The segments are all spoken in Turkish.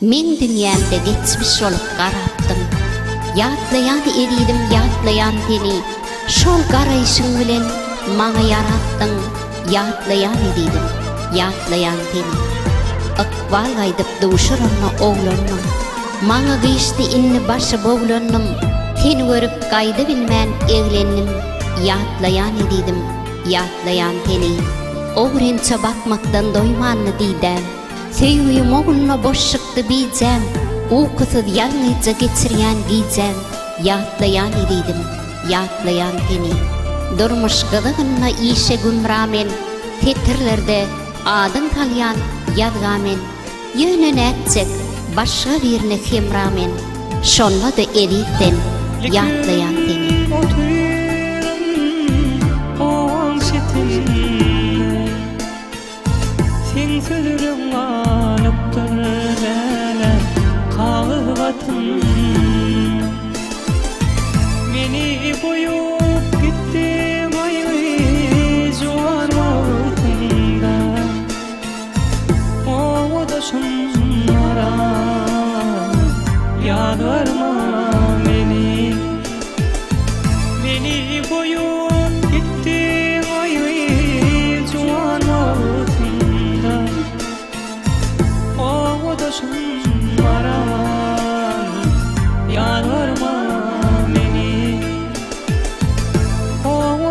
Men dünyamda geçmiş olup qarapdım. Yatlayan eridim, yatlayan teni. Şol qarayışın bilen maňa yaratdyň. Yatlayan eridim, yatlayan teni. Ykbal gaýdyp duşuramma oglanyň. Maňa geçdi inni başy boglannym. Seni görüp gaýdy bilmän eglendim. Yatlayan eridim, yatlayan teni. Ogrençe bakmakdan doymanly diýdäm. Sevgiyim oğluna boşlukta bileceğim. Uykusuz yalnızca geçiryen giyeceğim. Yatlayan eridim, yatlayan teni. Durmuş kılığınla işe gümramen. Tetirlerde adın talyan yazgamen. Yönün etcek başka birine hemramen. Şonla da erikten yatlayan teni. Sen sözürüm alıptır bele kalıvatın. Meni koyup gittin ayı juan altında. O da şunlara yad verma beni. Meni koyup gittin ayı juan altında. O da şunlara yad verma beni. O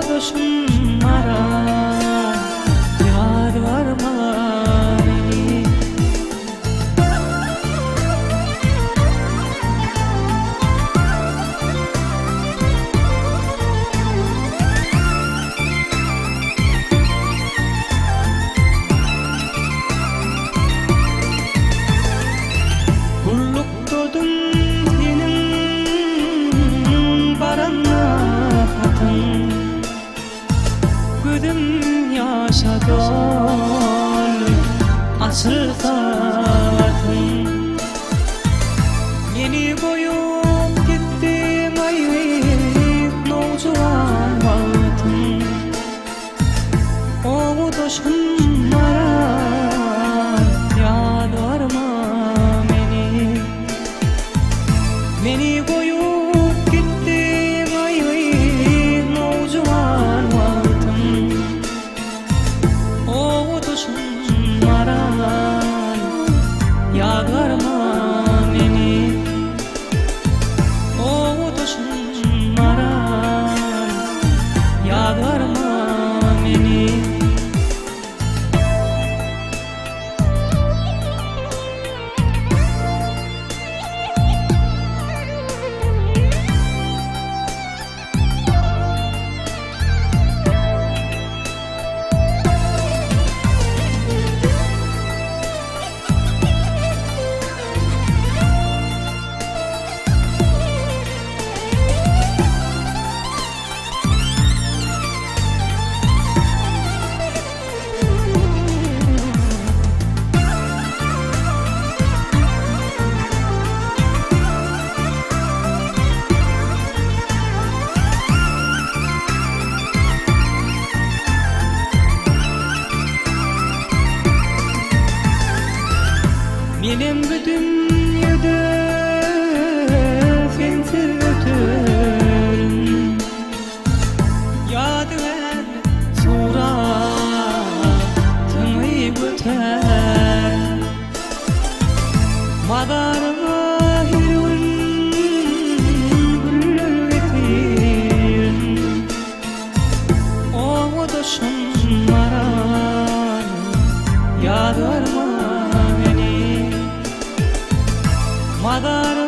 da şunlara yad verma beni. Asıl taatım yeni koyup gittim ayıp nocuan vaktim. O da şunlara yad verma beni. Beni koyup gittim ayıp nocuan vaktim. O da şunlara yad verma beni. O da şunlara yad verma beni. Benim bu dünyada sensiz ötürüm. Yad ver suratını öter. Madarıma hirun güller getirin. O da şunlara yad verma beni. Madar